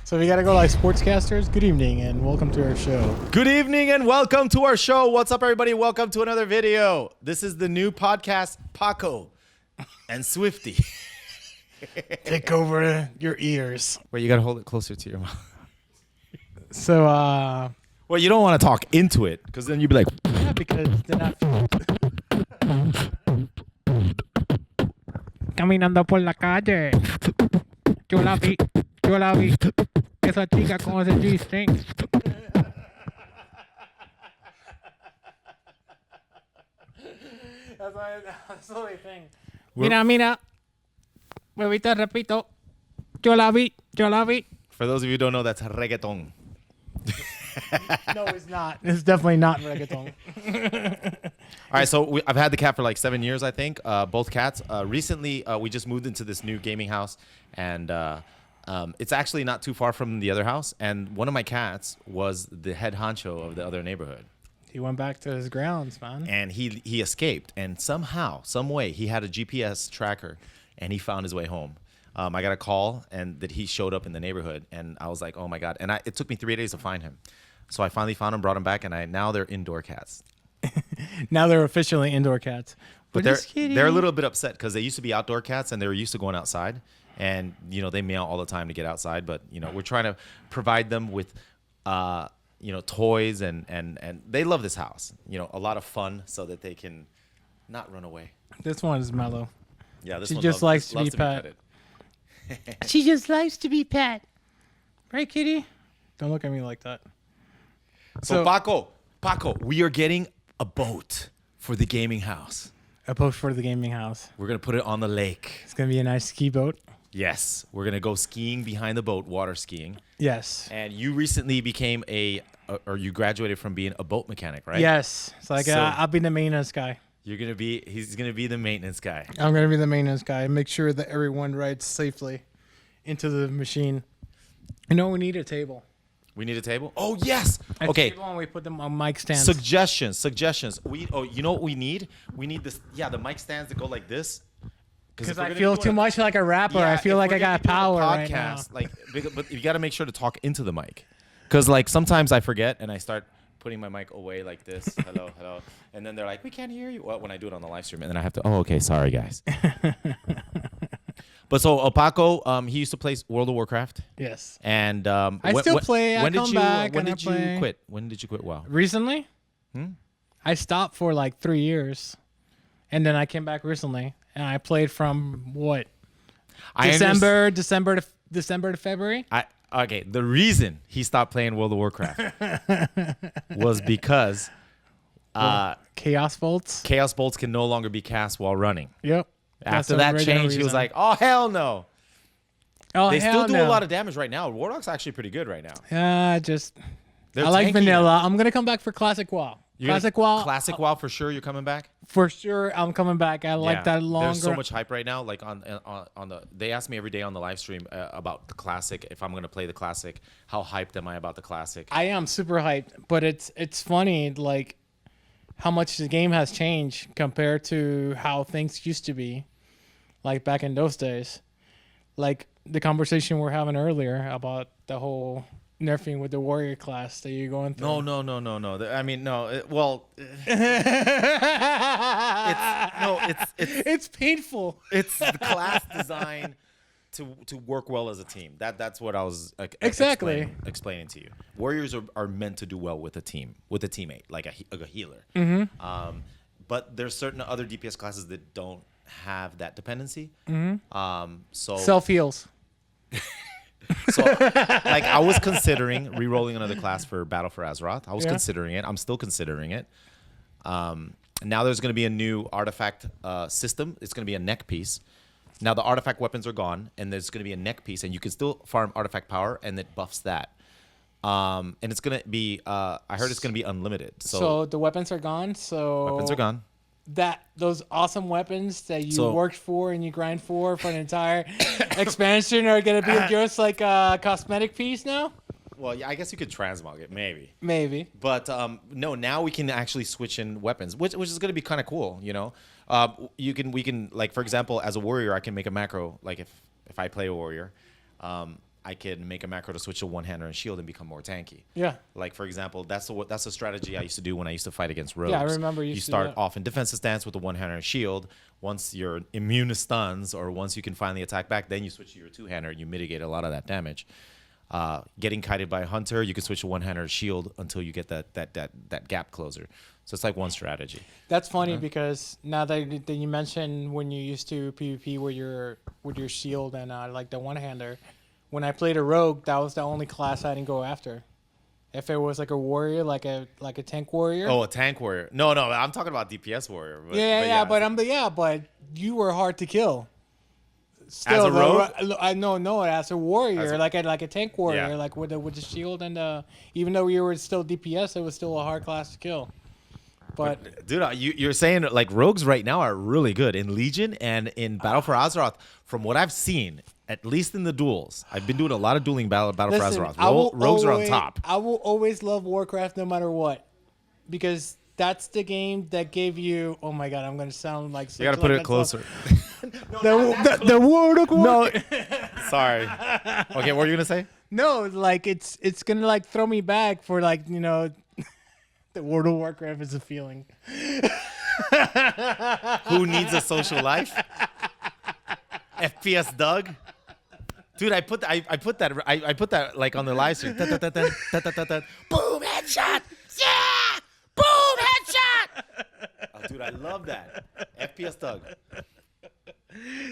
So we gotta go like sportscasters. Good evening and welcome to our show. Good evening and welcome to our show. What's up, everybody? Welcome to another video. This is the new podcast, Paco and Swifty. Take over your ears. Wait, you gotta hold it closer to your mouth. So, Well, you don't want to talk into it because then you'd be like, yeah, because they're not. Caminando por la calle. Yo la vi. Esa chica con ese G-string. That's the only thing. Mira. Huevita, repito. Yo la vi. for those of you who don't know, that's reggaeton. No, it's not. It's definitely not reggaeton. All right, so I've had the cat for like 7 years, I think, both cats. Recently, we just moved into this new gaming house, and it's actually not too far from the other house. And one of my cats was the head honcho of the other neighborhood. He went back to his grounds, man. And he escaped, and somehow, some way, he had a GPS tracker, and he found his way home. I got a call and that he showed up in the neighborhood, and I was like, oh my God. And it took me 3 days to find him. So I finally found him, brought him back, and now they're indoor cats. Now they're officially indoor cats. But they're a little bit upset because they used to be outdoor cats and they were used to going outside. And, they meow all the time to get outside. But, we're trying to provide them with, toys and they love this house. A lot of fun so that they can not run away. This one is mellow. Yeah, this she one just likes to be pet. She just likes to be pet. Right, kitty? Don't look at me like that. So Paco, we are getting a boat for the gaming house. A boat for the gaming house. We're going to put it on the lake. It's going to be a nice ski boat. Yes. We're going to go skiing behind the boat, water skiing. Yes. And you recently became or you graduated from being a boat mechanic, right? Yes. It's like, I'll be the maintenance guy. He's going to be the maintenance guy. I'm going to be the maintenance guy. Make sure that everyone rides safely into the machine. We need a table. We need a table? Oh, yes. A okay. table and we put them on mic stands. Suggestions. You know what we need? We need this. Yeah, the mic stands that go like this. Because I feel too much like a rapper. I feel like I got power right now. But you got to make sure to talk into the mic. Because sometimes I forget and I start putting my mic away like this. Hello. And then they're like, we can't hear you. Well, when I do it on the live stream. And then I have to, okay, sorry, guys. But so Paco, he used to play World of Warcraft. Yes. And I still play. When did you quit? When did you quit WoW? Recently? I stopped for like 3 years. And then I came back recently. And I played from what? December to February? Okay, the reason he stopped playing World of Warcraft was because Chaos Bolts. Chaos Bolts can no longer be cast while running. Yep. After that change, he was like, "Oh hell no!" Oh, they still do a lot of damage right now. Warlock's actually pretty good right now. I like vanilla. I'm gonna come back for Classic WoW. Classic WoW for sure. You're coming back. For sure, I'm coming back. I like that longer. There's so much hype right now. Like they ask me every day on the live stream about the Classic. If I'm gonna play the Classic, how hyped am I about the Classic? I am super hyped, but it's funny like how much the game has changed compared to how things used to be, like back in those days. Like the conversation we're having earlier about the whole nerfing with the warrior class that you're going through. No. I mean, no. It's painful. It's the class design to work well as a team. That's what I was explaining to you. Warriors are meant to do well with a team, with a teammate, like a healer. Mm-hmm. But there's certain other DPS classes that don't have that dependency. Mm-hmm. So self heals. So, I was considering re-rolling another class for Battle for Azeroth. I was considering it. I'm still considering it. Now there's going to be a new artifact system. It's going to be a neck piece. Now the artifact weapons are gone, and there's going to be a neck piece, and you can still farm artifact power, and it buffs that. And it's going to be, I heard it's going to be unlimited. So the weapons are gone. Weapons are gone. Those awesome weapons that you worked for and you grind for an entire expansion are going to be just like a cosmetic piece now? Well, yeah, I guess you could transmog it, maybe. But no, now we can actually switch in weapons, which is going to be kind of cool, we can, like, for example, as a warrior, I can make a macro, like if I play a warrior, I can make a macro to switch to one-hander and shield and become more tanky. Yeah. Like, for example, that's a strategy I used to do when I used to fight against rogues. Yeah, I remember you start off in defensive stance with the one-hander and shield. Once you're immune to stuns, or once you can finally attack back, then you switch to your two-hander and you mitigate a lot of that damage. Getting kited by a hunter, you can switch to one-hander shield until you get that gap closer. So it's like one strategy. That's funny because now that you mentioned when you used to PvP with your shield and like the one-hander, when I played a rogue, that was the only class I didn't go after. If it was like a warrior, like a tank warrior. Oh, a tank warrior. No, I'm talking about DPS warrior. But you were hard to kill. Still, as a rogue? No, as a warrior, like a tank warrior, like with the shield and even though you were still DPS, it was still a hard class to kill. But dude, you're saying like rogues right now are really good in Legion and in Battle for Azeroth. From what I've seen, at least in the duels, I've been doing a lot of dueling Battle for Azeroth. Rogues are on top. I will always love Warcraft no matter what, because that's the game that gave you. Oh my god, I'm gonna sound like. You gotta put it closer. the World of Warcraft. No, sorry. Okay, what were you gonna say? No, like it's gonna like throw me back for like the World of Warcraft is a feeling. Who needs a social life? FPS Doug. Dude, I put that like on the live stream. Boom, headshot. Yeah! Boom, headshot. Oh, dude, I love that. FPS Doug.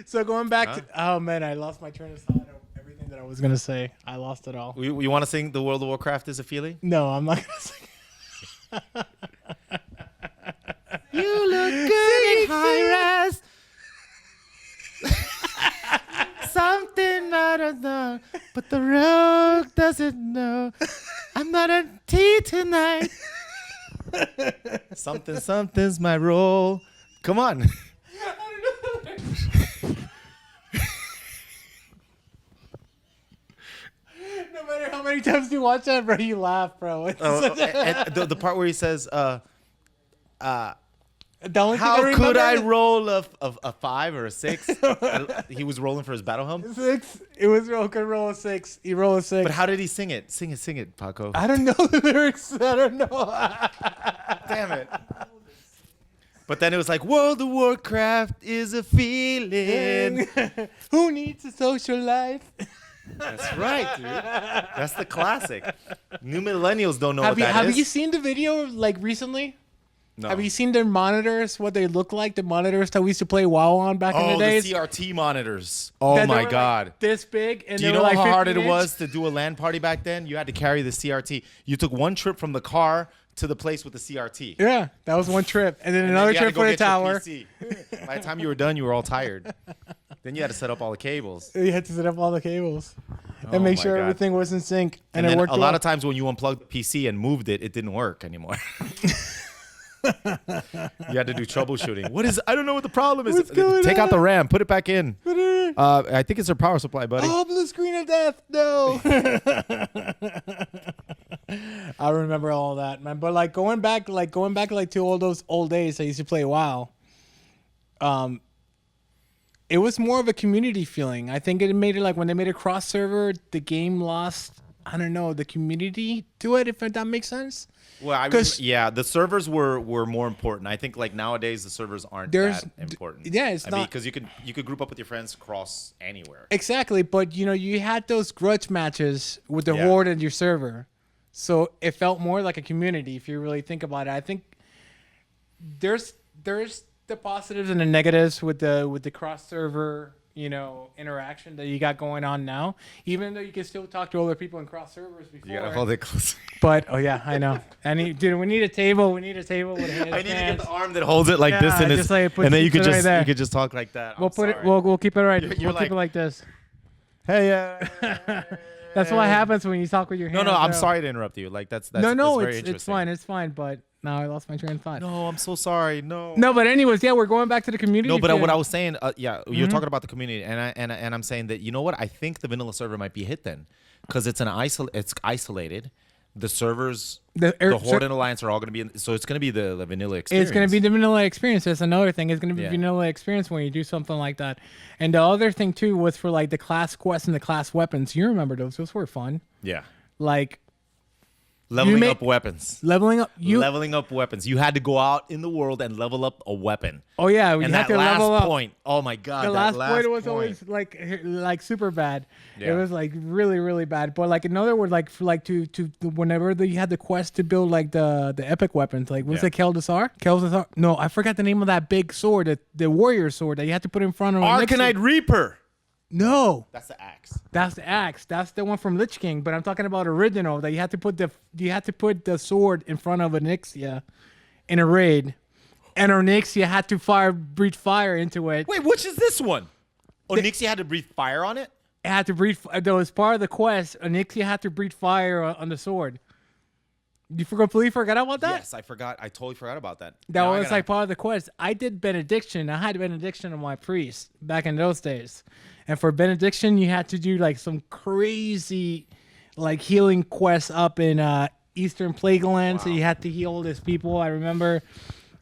So going back to I lost my train of thought of everything that I was gonna say. I lost it all. You want to sing "The World of Warcraft Is a Feeling"? No, I'm not gonna sing. You look good in high res. Something I don't know, but the rogue doesn't know. I'm not on tea tonight. Something's my role. Come on. No matter how many times you watch that, bro, you laugh, bro. And the part where he says, how could I roll a 5 or a 6? He was rolling for his battle hum. 6. It was could roll a 6. He rolled a 6. But how did he sing it? Sing it, Paco. I don't know the lyrics. I don't know. Damn it. But then it was like, World of Warcraft is a feeling. Who needs a social life? That's right, dude. That's the classic. New millennials don't know what that is. Have you seen the video like recently? No. Have you seen their monitors? What they look like? The monitors that we used to play WoW on back in the days. The CRT monitors. Oh my god, like this big. And do you know how hard it was to do a LAN party back then? You had to carry the CRT. You took one trip from the car to the place with the CRT. Yeah, that was one trip, and then another trip for the tower. By the time you were done, you were all tired. Then you had to set up all the cables. You had to set up all the cables and make sure everything was in sync. And it worked a lot of times when you unplugged the PC and moved it, it didn't work anymore. You had to do troubleshooting. I don't know what the problem is. Take out the RAM, put it back in. I think it's our power supply, buddy. Oh, blue screen of death. No. I remember all that, man. But like going back to all those old days I used to play WoW. It was more of a community feeling. I think it made it like when they made a cross server, the game lost, I don't know, the community to it, if that makes sense. Well, the servers were more important. I think like nowadays the servers aren't that important. Yeah, it's not, because you could group up with your friends across anywhere. Exactly, but you had those grudge matches with the horde and your server, so it felt more like a community if you really think about it. I think there's the positives and the negatives with the cross server interaction that you got going on now, even though you can still talk to other people in cross servers before. You gotta hold it close. But I know. Dude, we need a table. We need a table with hands. I need to get the arm that holds it like this, and then you could just talk like that. We'll put it. We'll keep it right. We'll keep it like this. Hey, that's what happens when you talk with your hands. No, I'm sorry to interrupt you. Like that's very interesting. It's fine. But now I lost my train of thought. No, I'm so sorry. No, but anyways, we're going back to the community. No, but what I was saying, you're talking about the community, and I'm saying that, you know what? I think the vanilla server might be hit then, because it's isolated. The servers, The the Horde and Alliance are all going to be so it's going to be the vanilla experience. It's going to be the vanilla experience. That's another thing. It's going to be Yeah. vanilla experience when you do something like that. And the other thing too was for like the class quests and the class weapons. You remember those? Those were fun. Yeah. Like Leveling up weapons. leveling up. Leveling up weapons. You had to go out in the world and level up a weapon. Oh yeah, you And had that to level last up. point. Oh my god. The that last point was point. always like super bad. It Yeah. was like really really bad. But like another word like for like to whenever you had the quest to build like the epic weapons, like was Yeah. it Keldasar? No, I forgot the name of that big sword, the warrior sword that you had to put in front of Arcanite Reaper. No, That's the axe. that's the axe. That's the one from Lich King. But I'm talking about original that you had to put the sword in front of Onyxia in a raid, and Onyxia had to breathe fire into it. Wait, which is this one? Onyxia had to breathe fire on it? It had to breathe. That was part of the quest. Onyxia had to breathe fire on the sword. You completely forgot about that? Yes, I forgot. I totally forgot about that. That Now I was gotta- like part of the quest. I did benediction. I had benediction on my priest back in those days. And for benediction, you had to do like some crazy like healing quests up in Eastern Plague Land. So you had to heal all these people. I remember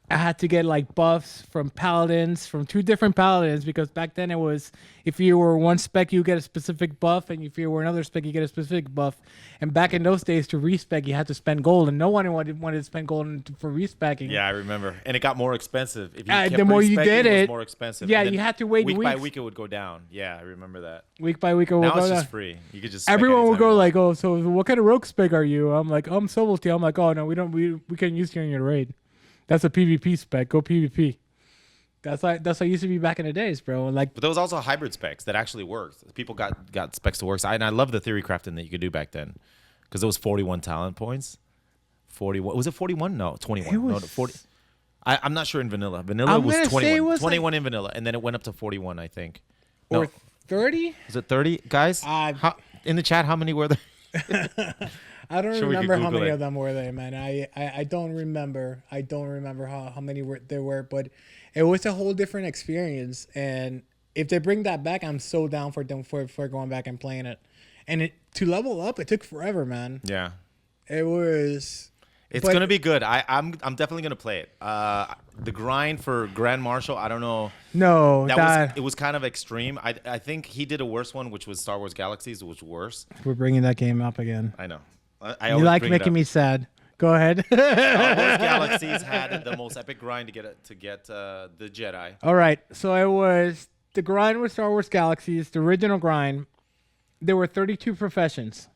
I had to get like buffs from paladins, from 2 different paladins, because back then it was if you were one spec, you get a specific buff, and if you were another spec, you get a specific buff. And back in those days, to respec, you had to spend gold, and no one wanted to spend gold for respecking. Yeah, I remember. And it got more expensive. If you The kept more you respecing, did it was it, more expensive. yeah, And then you had to wait week by weeks. week it would go down. Yeah, I remember that. Week by week, it would Now go it's down. just free. You could just spec Everyone would anytime go you like, "Oh, so what kind of rogue spec are you?" I'm like, "I'm Subtlety." I'm like, "Oh no, we don't. We can't use you in your raid. That's a PvP spec. Go PvP." That's how it used to be back in the days, bro. Like, But there was also hybrid specs that actually worked. People got specs to work. And I love the theory crafting that you could do back then, because it was 41 talent points. 41 was it 41? No, 21. It No, was- 40. I'm not sure in vanilla. Vanilla I'm was gonna say 21. it was 21 in vanilla, and then it went up to 41, I think. or No, 30. was it 30, guys? In the chat, how many were there? I don't Sure, we could remember how Google many it. of them were there, man. I don't remember. I don't remember how many there were, but it was a whole different experience. And if they bring that back, I'm so down for going back and playing it. And to level up, it took forever, man. Yeah. It was. It's But- gonna be good. I'm definitely gonna play it. The grind for Grand Marshal, I don't know. No, It was kind of extreme. I think he did a worse one, which was Star Wars Galaxies, which was worse. we're bringing that game up again. I know. You like making me sad. Go ahead. Star Wars Galaxies had the most epic grind to get the Jedi. All right. So it was the grind with Star Wars Galaxies, the original grind. There were 32 professions.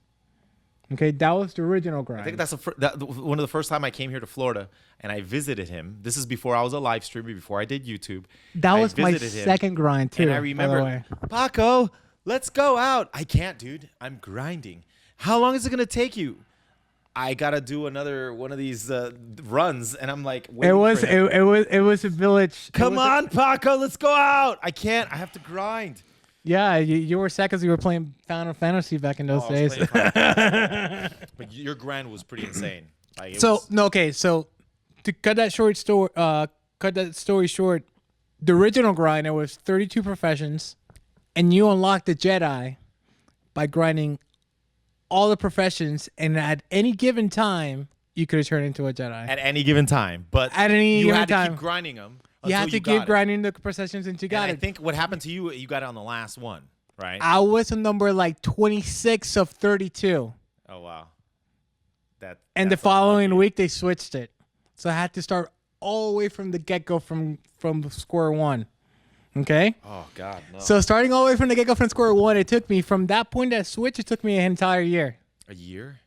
Okay, that was the original grind. I think that's one of the first time I came here to Florida and I visited him. This is before I was a live streamer, before I did YouTube. That I was my visited him, second grind too. And I by the remember, way. Paco, let's go out. I can't, dude. I'm grinding. How long is it gonna take you? I gotta do another one of these runs, and I'm like, It waiting was for him. it was a village. Come on, Paco, let's go out. I can't. I have to grind. Yeah, you were sad because you were playing Final Fantasy back in those Oh, I was days. playing Final Fantasy. But your grind was pretty insane. Like, it So was- no, okay. So to cut that story short, the original grind, it was 32 professions, and you unlocked the Jedi by grinding all the professions, and at any given time, you could have turned into a Jedi. at any given time, but At any you given had to time. keep grinding them. You had to keep grinding the processions until you got And I it. think what happened to you, you got it on the last one, right? I was on number like 26 of 32. Oh wow. And the that's following unlucky. week, they switched it. So I had to start all the way from the get-go from square one. Okay? Oh God, no. So starting all the way from the get-go from square one, it took me, from that point that switch, it took me an entire year. A year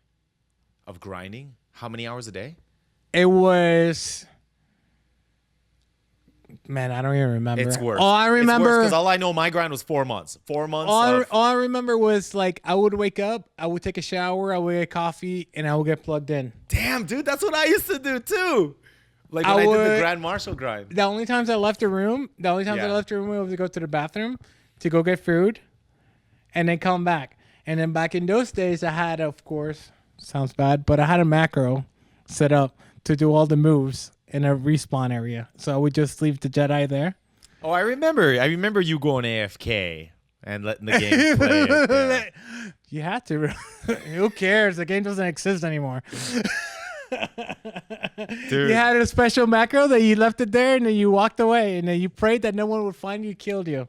of grinding? How many hours a day? It was... Man, I don't even remember. It's worse. All I remember... Because all I know, my grind was 4 months. 4 months. All I remember was like I would wake up, I would take a shower, I would get coffee, and I would get plugged in. Damn, dude, that's what I used to do too. Like when I did the Grand Marshal grind. The only times I left the room, I was to go to the bathroom, to go get food, and then come back. And then back in those days, I had, of course, sounds bad, but I had a macro set up to do all the moves in a respawn area. So I would just leave the Jedi there. Oh, I remember you going AFK. and letting the game play it. Yeah. You had to. Who cares? The game doesn't exist anymore. Dude. You had a special macro that you left it there and then you walked away and then you prayed that no one would find you, killed you.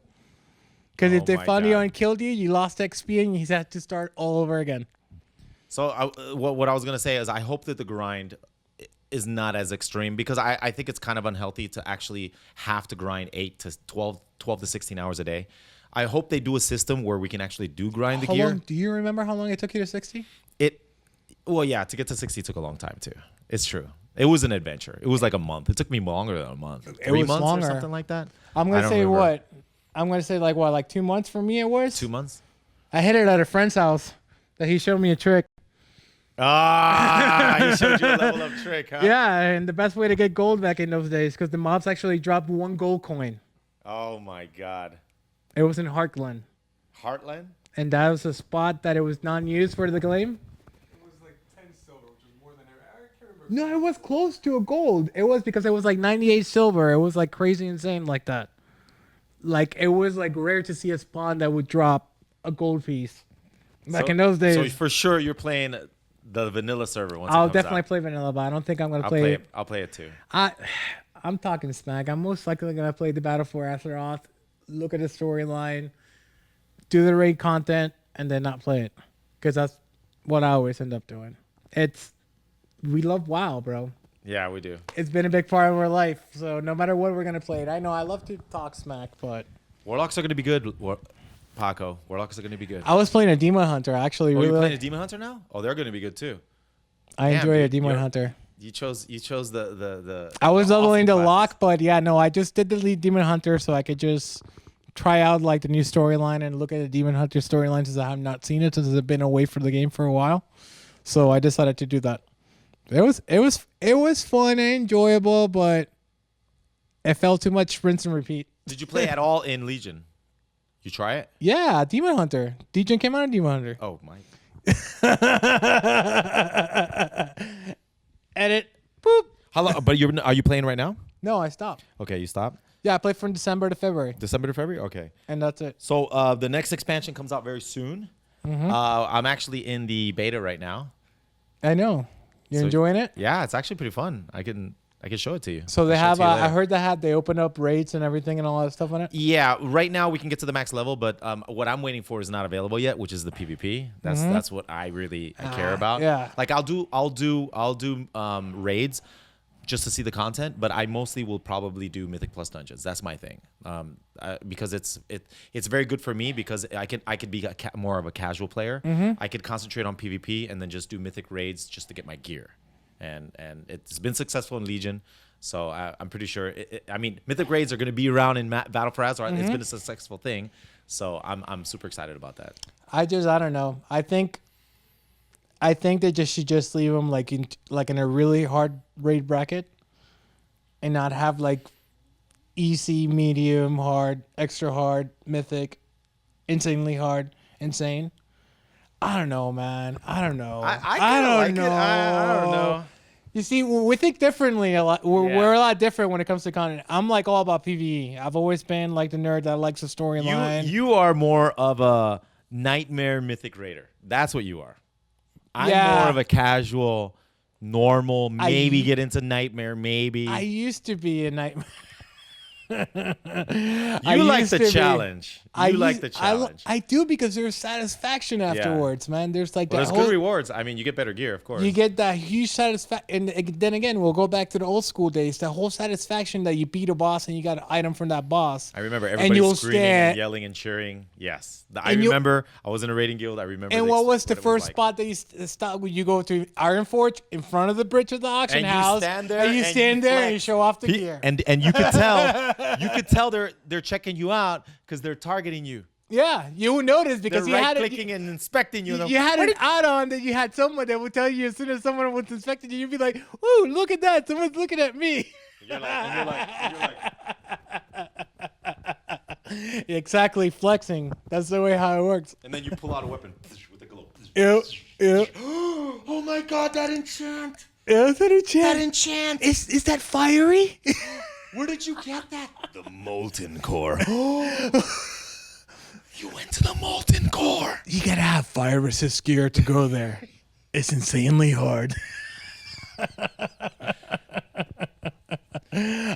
Because if they my found you God. and killed you, you lost XP and you had to start all over again. So what I was going to say is I hope that the grind is not as extreme because I think it's kind of unhealthy to actually have to grind 8 to 12 to 16 hours a day. I hope they do a system where we can actually grind the How gear. long, do you remember how long it took you to 60? Well, yeah, to get to 60 took a long time too. It's true. It was an adventure. It was like a month. It took me longer than a month. 3 was months longer. or something like that. I'm I going to don't say remember. what? I'm going to say like 2 months for me it was. 2 months? I hit it at a friend's house that he showed me a trick. Ah, he showed you a level up trick, huh? Yeah, and the best way to get gold back in those days because the mobs actually dropped 1 gold coin. Oh my God. It was in Heartland. Heartland? And that was a spot that it was non-used for the game. It was like 10 silver, which was more than I can't remember. No, it was close to a gold. It was because it was like 98 silver. It was like crazy insane like that. Like it was like rare to see a spawn that would drop a gold piece. Back in those days. So for sure you're playing the vanilla server once I'll it comes definitely out. play vanilla, but I don't think I'm gonna I'll play. I'll play it too. I'm talking smack. I'm most likely gonna play the Battle for Azeroth, look at the storyline, do the raid content, and then not play it, because that's what I always end up doing. We love WoW, bro. Yeah, we do. It's been a big part of our life, so no matter what, we're gonna play it. I know I love to talk smack, but Warlocks are going to be good, Paco. Warlocks are going to be good. I was playing a Demon Hunter. I actually Oh, really. you're playing a Demon Hunter now? Oh, they're going to be good too. I Damn, enjoy a dude, Demon you're- Hunter. You chose the I was awesome leveling the classes. lock, but yeah, no, I just did the lead Demon Hunter so I could just try out like the new storyline and look at the Demon Hunter storyline since I have not seen it since it's been away from the game for a while. So I decided to do that. It was fun and enjoyable, but it felt too much rinse and repeat. Did you play at all in Legion? You try it? Yeah, Demon Hunter. DJ came out of Demon Hunter. Oh my. Edit. Boop. How long? But are you playing right now? No, I stopped. Okay, you stopped. Yeah, I played from December to February, December to February. Okay. and that's it. So the next expansion comes out very soon. I'm actually in the beta right now. I know. You're So- enjoying it? Yeah, it's actually pretty fun. I can show it to you. So they I'll show have. it to you I later. heard they open up raids and everything and all that stuff on it. Yeah, right now we can get to the max level, but what I'm waiting for is not available yet, which is the PvP. That's what I really care about. yeah. Like I'll do raids just to see the content, but I mostly will probably do Mythic Plus dungeons. That's my thing. Because it's very good for me because I could be more of a casual player. I could concentrate on PvP and then just do Mythic raids just to get my gear. And it's been successful in Legion, so I'm pretty sure. I mean, Mythic raids are going to be around in Battle for Azeroth. It's been a successful thing, so I'm super excited about that. I don't know. I think they should just leave them like in a really hard raid bracket, and not have like easy, medium, hard, extra hard, mythic, insanely hard, insane. I don't know, man. I don't know. I don't know. I don't know. You see, we think differently a lot. We're a lot different when it comes to content. I'm like all about PvE. I've always been like the nerd that likes the storyline. You are more of a nightmare Mythic raider. That's what you are. I'm Yeah. more of a casual, normal. Maybe I- get into nightmare. Maybe I used to be a nightmare. you like the challenge. You like the challenge. I do because there's satisfaction afterwards, man. There's like Well, that there's whole, good rewards. I mean, you get better gear, of course. you get that huge satisfaction. And then again, we'll go back to the old school days. The whole satisfaction that you beat a boss and you got an item from that boss. I remember and everybody you'll screaming stand- and yelling and cheering. Yes, I And you- remember. I was in a raiding guild. I remember. And what was the it first like. spot that you stop when you go to Ironforge in front of the bridge of the auction And you house? stand there and you and stand you there and you flex. show off the gear. And you could tell they're checking you out because they're targeting you. Yeah, you would notice They're because you right had clicking and inspecting you. You had an add-on that you had someone that would tell you as soon as someone was inspecting you, you'd be like, "Ooh, look at that! Someone's looking at me." You're like, Exactly, flexing. That's the way how it works. and then you pull out a weapon with a glow. Ew. Oh my God, that enchant! Is that a chant? That enchant! Is that fiery? Where did you get that? The molten core. You went to the molten core. You gotta have fire resist gear to go there. It's insanely hard.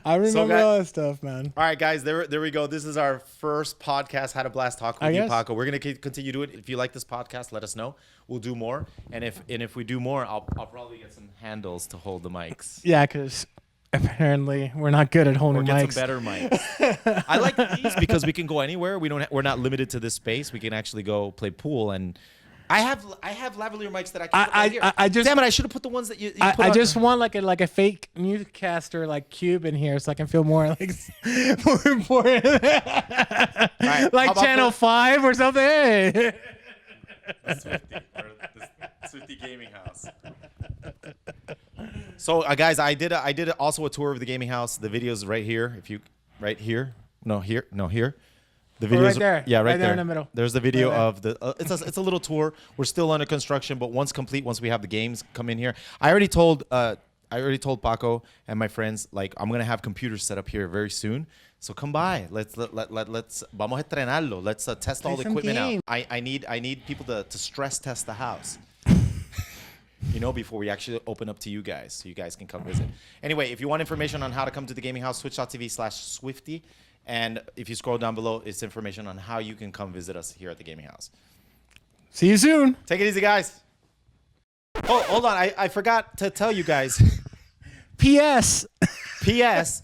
I remember all that stuff, man. All right, guys, there we go. This is our first podcast, Had a Blast Talk with you, Paco. We're gonna continue doing it. If you like this podcast, let us know. We'll do more, and if we do more, I'll probably get some handles to hold the mics. Yeah, because apparently we're not good at holding Or get mics. some better mics. I like these because we can go anywhere. We're not limited to this space. We can actually go play pool and. I have lavalier mics that I can put right here. I just damn it! I should have put the ones that you put I on. just want like a fake newscaster like cube in here so I can feel more like more important. Right, like Channel 5 or something. Hey. Swifty, or the Swifty Gaming House. So guys, I did also a tour of the gaming house. The video's right here. If you here. The videos right there. Yeah, right there in the middle. There's the video Right of the. It's a little tour. We're still under construction, but once complete, once we have the games come in here, I already told Paco and my friends, like, I'm gonna have computers set up here very soon. So come by. Let's vamos a estrenarlo. Let's test all the equipment out. I need people to stress test the house. Before we actually open up to you guys, so you guys can come visit. Anyway, if you want information on how to come to the gaming house, twitch.tv/Swifty. And if you scroll down below, it's information on how you can come visit us here at the gaming house. See you soon. Take it easy, guys. Oh, hold on. I forgot to tell you guys. P.S. P.S.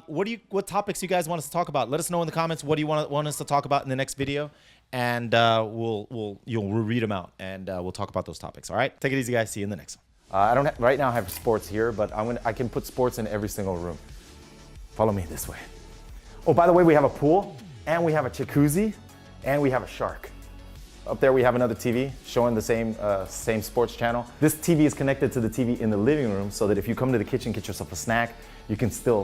What topics you guys want us to talk about? Let us know in the comments. What do you want us to talk about in the next video? And we'll read them out and we'll talk about those topics. All right. Take it easy, guys. See you in the next one. Right now I have sports here, but I can put sports in every single room. Follow me this way. Oh, by the way, we have a pool, and we have a jacuzzi, and we have a shark. Up there, we have another TV showing the same sports channel. This TV is connected to the TV in the living room so that if you come to the kitchen, get yourself a snack, you can still